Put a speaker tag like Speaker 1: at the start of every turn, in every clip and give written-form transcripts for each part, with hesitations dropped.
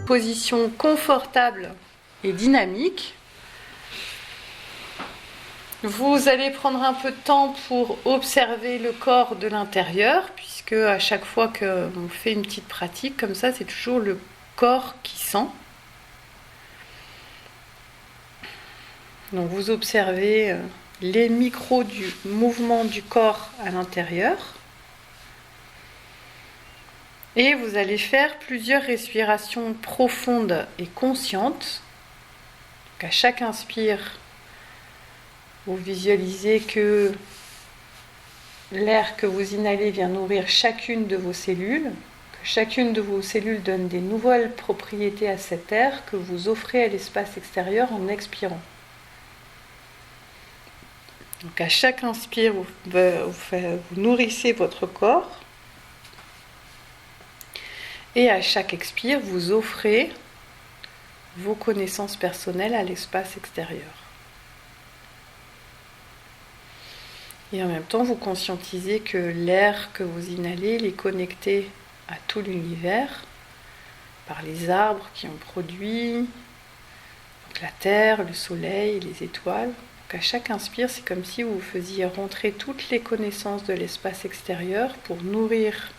Speaker 1: Position confortable et dynamique. Vous allez prendre un peu de temps pour observer le corps de l'intérieur, puisque à chaque fois qu'on fait une petite pratique comme ça, c'est toujours le corps qui sent. Donc vous observez les micros du mouvement du corps à l'intérieur. Et vous allez faire plusieurs respirations profondes et conscientes. Donc à chaque inspire, vous visualisez que l'air que vous inhalez vient nourrir chacune de vos cellules, que chacune de vos cellules donne des nouvelles propriétés à cet air que vous offrez à l'espace extérieur en expirant. Donc à chaque inspire, vous nourrissez votre corps. Et à chaque expire, vous offrez vos connaissances personnelles à l'espace extérieur. Et en même temps, vous conscientisez que l'air que vous inhalez, il est connecté à tout l'univers, par les arbres qui ont produit, donc la terre, le soleil, les étoiles. Donc à chaque inspire, c'est comme si vous faisiez rentrer toutes les connaissances de l'espace extérieur pour nourrir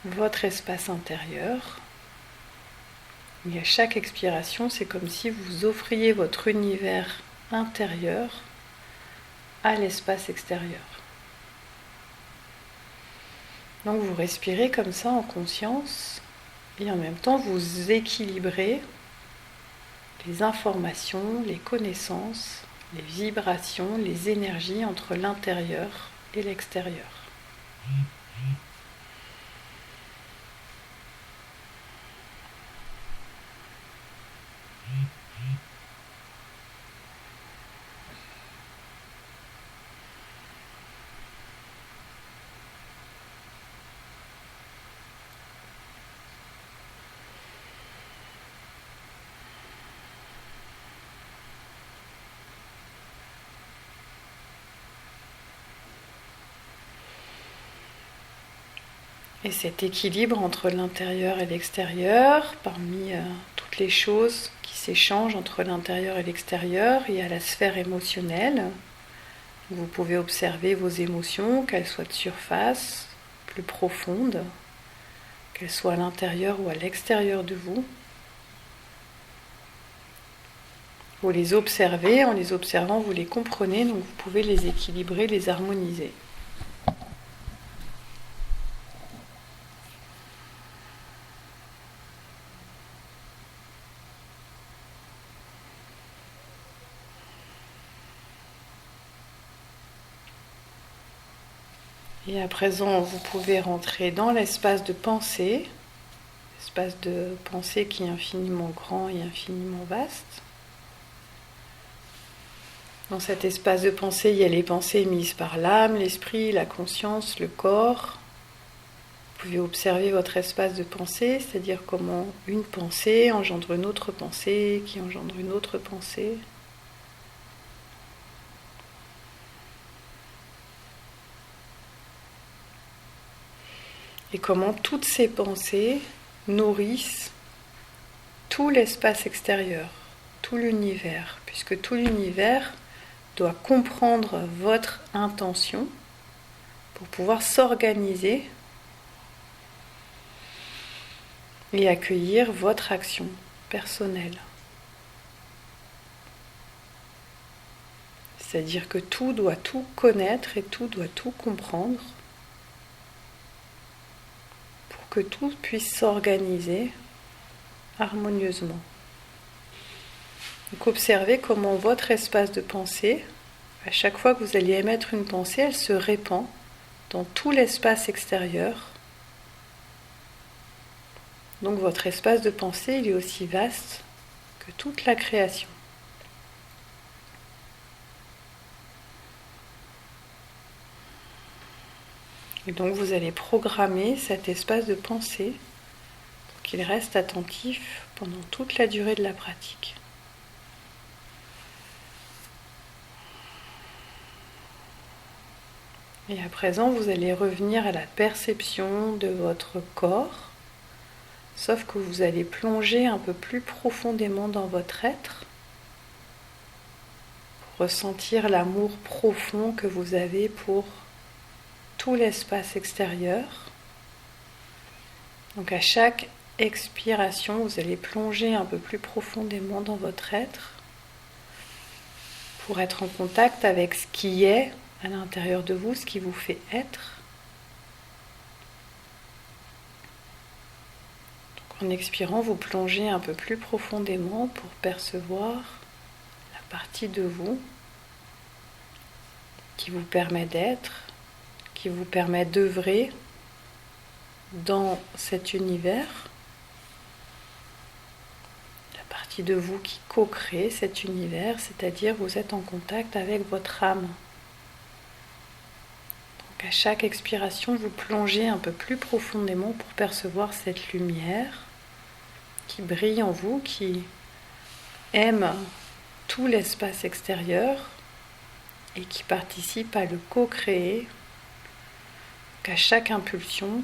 Speaker 1: votre espace intérieur. Et à chaque expiration, c'est comme si vous offriez votre univers intérieur à l'espace extérieur. Donc vous respirez comme ça en conscience et en même temps vous équilibrez les informations, les connaissances, les vibrations, les énergies entre l'intérieur et l'extérieur. Et cet équilibre entre l'intérieur et l'extérieur, parmi toutes les choses qui s'échangent entre l'intérieur et l'extérieur, il y a la sphère émotionnelle. Vous pouvez observer vos émotions, qu'elles soient de surface, plus profondes, qu'elles soient à l'intérieur ou à l'extérieur de vous. Vous les observez, en les observant, vous les comprenez, donc vous pouvez les équilibrer, les harmoniser. Et à présent, vous pouvez rentrer dans l'espace de pensée qui est infiniment grand et infiniment vaste. Dans cet espace de pensée, il y a les pensées émises par l'âme, l'esprit, la conscience, le corps. Vous pouvez observer votre espace de pensée, c'est-à-dire comment une pensée engendre une autre pensée, qui engendre une autre pensée. Et comment toutes ces pensées nourrissent tout l'espace extérieur, tout l'univers, puisque tout l'univers doit comprendre votre intention pour pouvoir s'organiser et accueillir votre action personnelle. C'est-à-dire que tout doit tout connaître et tout doit tout comprendre pour que tout puisse s'organiser harmonieusement. Donc observez comment votre espace de pensée, à chaque fois que vous allez émettre une pensée, elle se répand dans tout l'espace extérieur. Donc votre espace de pensée, il est aussi vaste que toute la création. Et donc vous allez programmer cet espace de pensée pour qu'il reste attentif pendant toute la durée de la pratique. Et à présent, vous allez revenir à la perception de votre corps, sauf que vous allez plonger un peu plus profondément dans votre être, pour ressentir l'amour profond que vous avez pour tout l'espace extérieur. Donc à chaque expiration, vous allez plonger un peu plus profondément dans votre être pour être en contact avec ce qui est à l'intérieur de vous, ce qui vous fait être. Donc en expirant, vous plongez un peu plus profondément pour percevoir la partie de vous qui vous permet d'être, qui vous permet d'œuvrer dans cet univers, la partie de vous qui co-crée cet univers, c'est-à-dire vous êtes en contact avec votre âme. Donc à chaque expiration, vous plongez un peu plus profondément pour percevoir cette lumière qui brille en vous, qui aime tout l'espace extérieur et qui participe à le co-créer. Donc à chaque impulsion,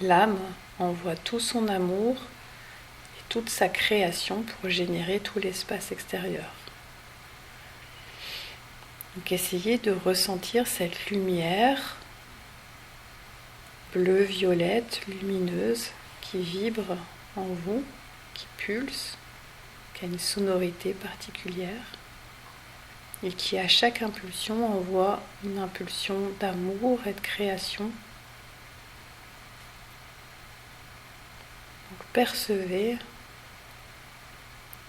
Speaker 1: l'âme envoie tout son amour et toute sa création pour générer tout l'espace extérieur. Donc essayez de ressentir cette lumière bleue, violette, lumineuse qui vibre en vous, qui pulse, qui a une sonorité particulière et qui à chaque impulsion envoie une impulsion d'amour et de création. Donc percevez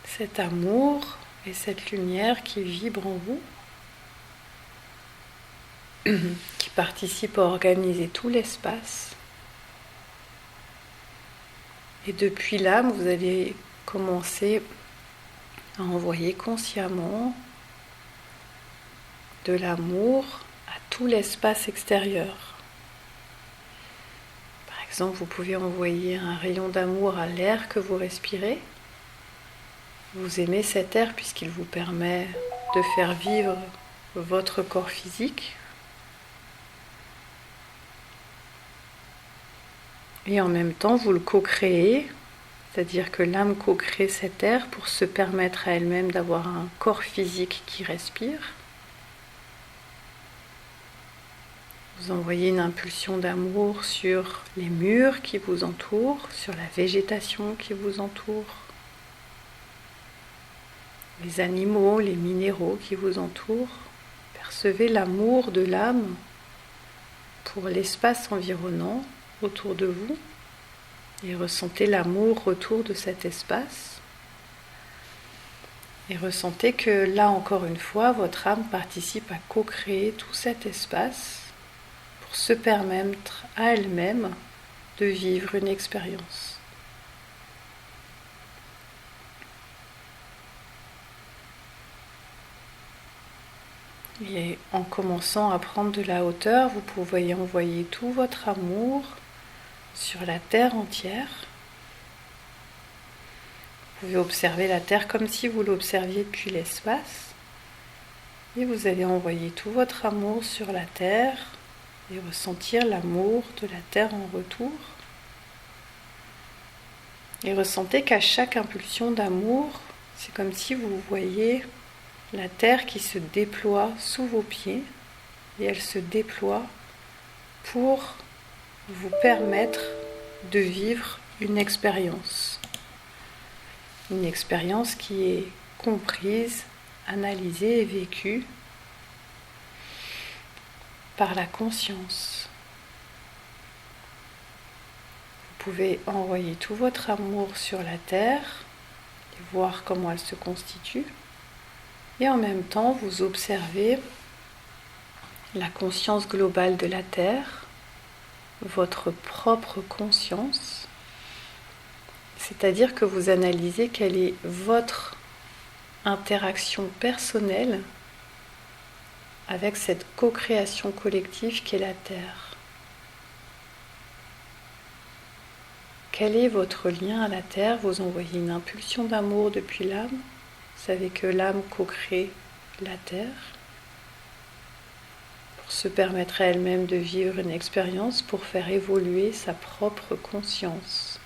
Speaker 1: cet amour et cette lumière qui vibre en vous, qui participe à organiser tout l'espace. Et depuis là, vous allez commencer à envoyer consciemment de l'amour à tout l'espace extérieur. Par exemple, vous pouvez envoyer un rayon d'amour à l'air que vous respirez. Vous aimez cet air puisqu'il vous permet de faire vivre votre corps physique. Et en même temps, vous le co-créez, c'est-à-dire que l'âme co-crée cet air pour se permettre à elle-même d'avoir un corps physique qui respire. Vous envoyez une impulsion d'amour sur les murs qui vous entourent, sur la végétation qui vous entoure, les animaux, les minéraux qui vous entourent. Percevez l'amour de l'âme pour l'espace environnant autour de vous et ressentez l'amour autour de cet espace. Et ressentez que là encore une fois, votre âme participe à co-créer tout cet espace pour se permettre à elle-même de vivre une expérience. Et en commençant à prendre de la hauteur, vous pouvez envoyer tout votre amour sur la terre entière. Vous pouvez observer la terre comme si vous l'observiez depuis l'espace. Et vous allez envoyer tout votre amour sur la terre et ressentir l'amour de la terre en retour. Et ressentez qu'à chaque impulsion d'amour, c'est comme si vous voyiez la terre qui se déploie sous vos pieds et elle se déploie pour vous permettre de vivre une expérience. Une expérience qui est comprise, analysée et vécue par la conscience. Vous pouvez envoyer tout votre amour sur la terre et voir comment elle se constitue. Et en même temps, vous observez la conscience globale de la terre, votre propre conscience, c'est-à-dire que vous analysez quelle est votre interaction personnelle avec cette co-création collective qu'est la Terre. Quel est votre lien à la Terre? Vous envoyez une impulsion d'amour depuis l'âme. Vous savez que l'âme co-crée la Terre pour se permettre à elle-même de vivre une expérience, pour faire évoluer sa propre conscience.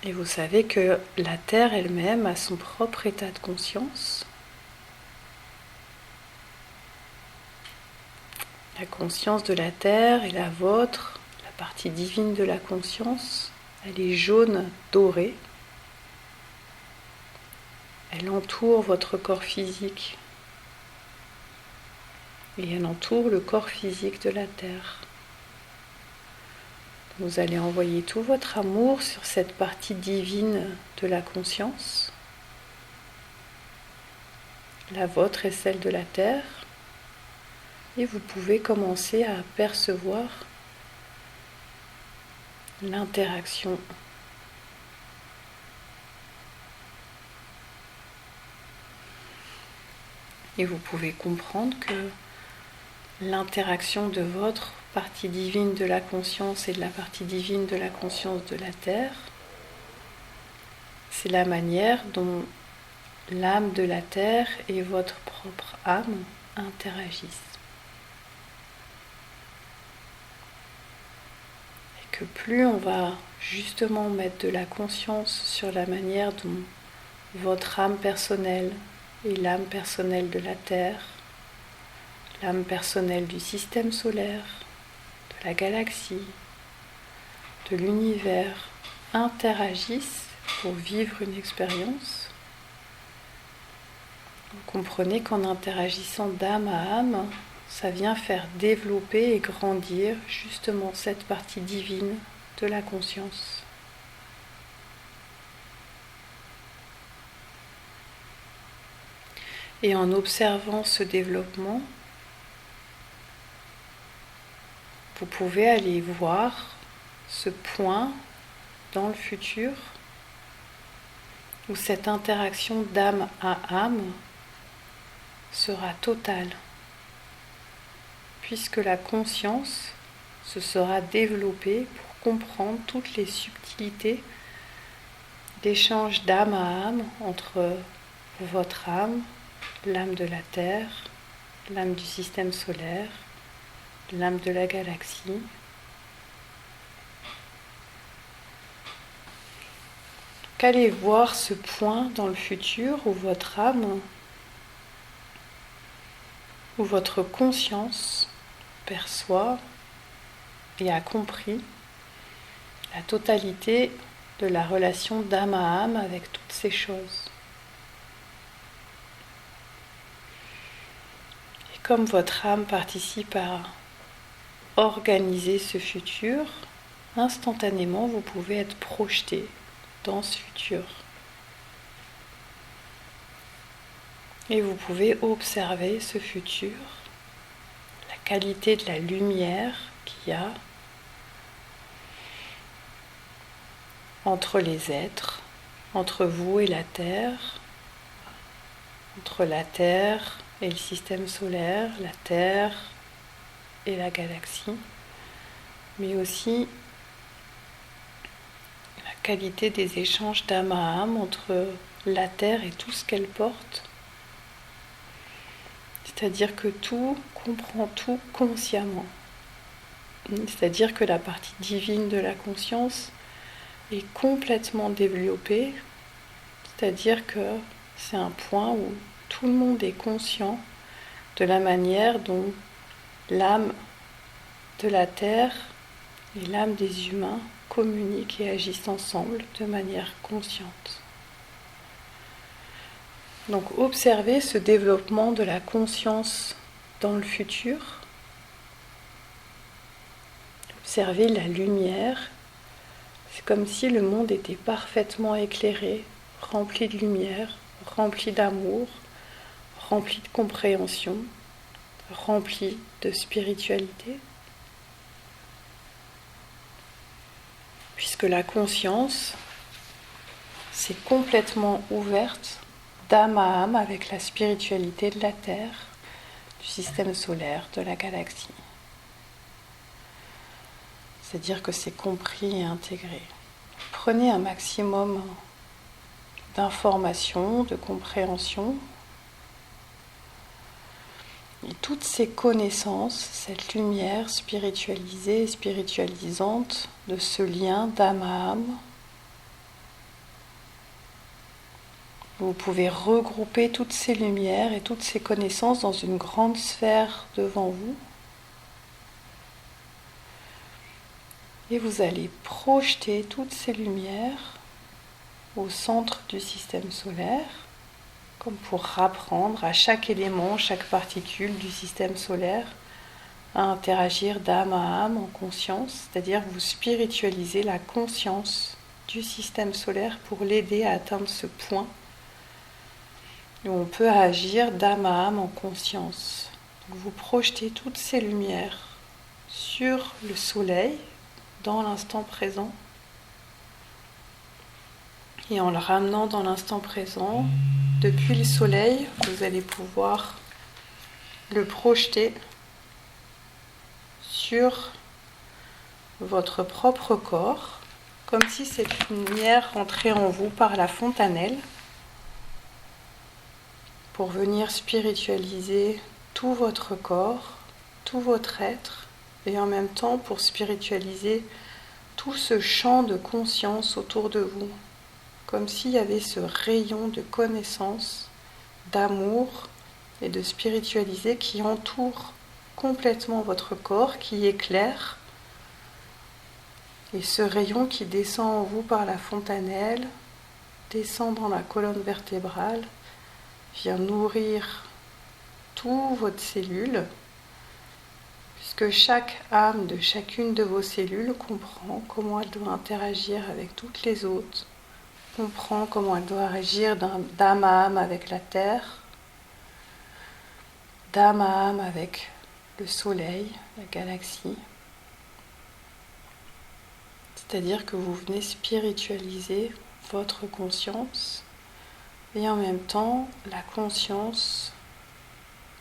Speaker 1: Et vous savez que la Terre elle-même a son propre état de conscience. La conscience de la Terre est la vôtre, la partie divine de la conscience. Elle est jaune dorée. Elle entoure votre corps physique. Et elle entoure le corps physique de la Terre. Vous allez envoyer tout votre amour sur cette partie divine de la conscience. La vôtre et celle de la Terre. Et vous pouvez commencer à percevoir l'interaction. Et vous pouvez comprendre que l'interaction de votre partie divine de la conscience et de la partie divine de la conscience de la Terre, c'est la manière dont l'âme de la Terre et votre propre âme interagissent. Et que plus on va justement mettre de la conscience sur la manière dont votre âme personnelle et l'âme personnelle de la Terre, l'âme personnelle du système solaire, de la galaxie, de l'univers, interagissent pour vivre une expérience. Vous comprenez qu'en interagissant d'âme à âme, ça vient faire développer et grandir justement cette partie divine de la conscience. Et en observant ce développement, vous pouvez aller voir ce point dans le futur où cette interaction d'âme à âme sera totale, puisque la conscience se sera développée pour comprendre toutes les subtilités d'échange d'âme à âme entre votre âme, l'âme de la Terre, l'âme du système solaire, l'âme de la galaxie. Qu'allez voir ce point dans le futur où votre âme, où votre conscience perçoit et a compris la totalité de la relation d'âme à âme avec toutes ces choses. Et comme votre âme participe à organiser ce futur, instantanément vous pouvez être projeté dans ce futur. Et vous pouvez observer ce futur, la qualité de la lumière qu'il y a entre les êtres, entre vous et la Terre, entre la Terre et le système solaire, la Terre et la galaxie, mais aussi la qualité des échanges d'âme à âme entre la Terre et tout ce qu'elle porte. C'est-à-dire que tout comprend tout consciemment. C'est-à-dire que la partie divine de la conscience est complètement développée. C'est-à-dire que c'est un point où tout le monde est conscient de la manière dont l'âme de la Terre et l'âme des humains communiquent et agissent ensemble de manière consciente. Donc observez ce développement de la conscience dans le futur. Observez la lumière. C'est comme si le monde était parfaitement éclairé, rempli de lumière, rempli d'amour, rempli de compréhension, rempli de spiritualité. Puisque la conscience s'est complètement ouverte d'âme à âme avec la spiritualité de la Terre, du système solaire, de la galaxie. C'est-à-dire que c'est compris et intégré. Prenez un maximum d'informations, de compréhension, et toutes ces connaissances, cette lumière spiritualisée et spiritualisante de ce lien d'âme à âme, Vous pouvez regrouper toutes ces lumières et toutes ces connaissances dans une grande sphère devant vous. Et vous allez projeter toutes ces lumières au centre du système solaire, comme pour apprendre à chaque élément, chaque particule du système solaire à interagir d'âme à âme en conscience, c'est-à-dire vous spiritualisez la conscience du système solaire pour l'aider à atteindre ce point où on peut agir d'âme à âme en conscience. Donc vous projetez toutes ces lumières sur le soleil dans l'instant présent et en le ramenant dans l'instant présent, depuis le soleil, vous allez pouvoir le projeter sur votre propre corps, comme si cette lumière rentrait en vous par la fontanelle, pour venir spiritualiser tout votre corps, tout votre être, et en même temps pour spiritualiser tout ce champ de conscience autour de vous, comme s'il y avait ce rayon de connaissance, d'amour et de spiritualité qui entoure complètement votre corps, qui éclaire, et ce rayon qui descend en vous par la fontanelle, descend dans la colonne vertébrale, vient nourrir toutes vos cellules, puisque chaque âme de chacune de vos cellules comprend comment elle doit interagir avec toutes les autres, comprend comment elle doit agir d'âme à âme avec la terre, d'âme à âme avec le soleil, la galaxie. C'est-à-dire que vous venez spiritualiser votre conscience et en même temps la conscience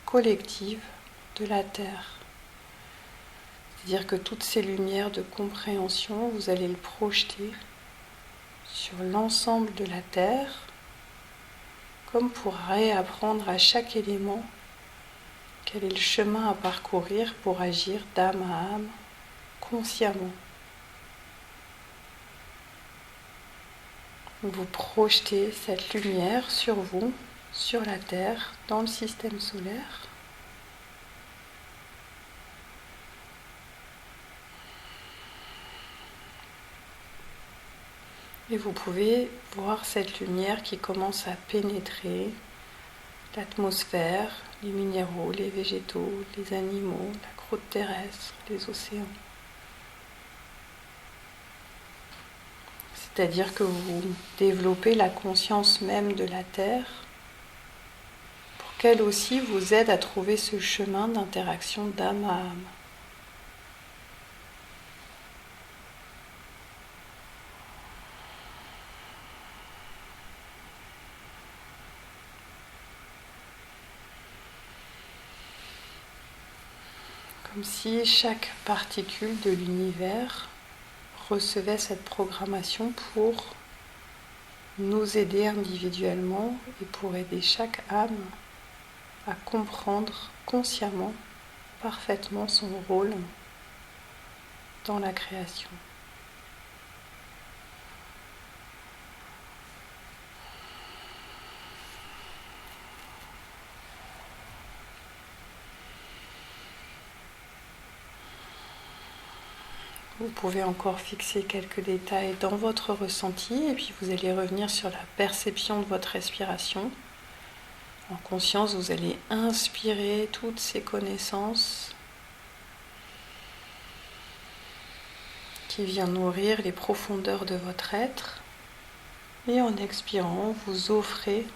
Speaker 1: collective de la Terre. C'est-à-dire que toutes ces lumières de compréhension, vous allez le projeter sur l'ensemble de la Terre, comme pour réapprendre à chaque élément quel est le chemin à parcourir pour agir d'âme à âme, consciemment. Vous projetez cette lumière sur vous, sur la Terre, dans le système solaire. Et vous pouvez voir cette lumière qui commence à pénétrer l'atmosphère, les minéraux, les végétaux, les animaux, la croûte terrestre, les océans. C'est-à-dire que vous développez la conscience même de la Terre pour qu'elle aussi vous aide à trouver ce chemin d'interaction d'âme à âme. Comme si chaque particule de l'univers recevait cette programmation pour nous aider individuellement et pour aider chaque âme à comprendre consciemment, parfaitement son rôle dans la création. Vous pouvez encore fixer quelques détails dans votre ressenti et puis vous allez revenir sur la perception de votre respiration. En conscience, vous allez inspirer toutes ces connaissances qui viennent nourrir les profondeurs de votre être. Et en expirant, vous offrez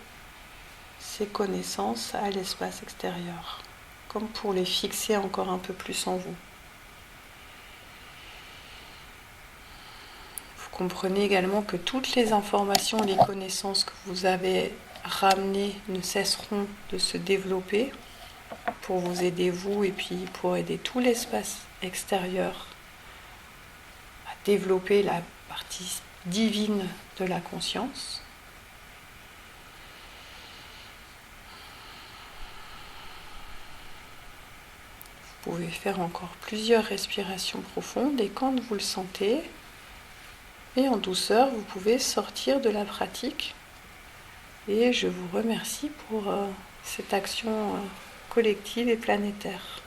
Speaker 1: ces connaissances à l'espace extérieur, comme pour les fixer encore un peu plus en vous. Comprenez également que toutes les informations, les connaissances que vous avez ramenées ne cesseront de se développer pour vous aider vous et puis pour aider tout l'espace extérieur à développer la partie divine de la conscience. Vous pouvez faire encore plusieurs respirations profondes et quand vous le sentez, et en douceur, vous pouvez sortir de la pratique Et je vous remercie pour cette action collective et planétaire.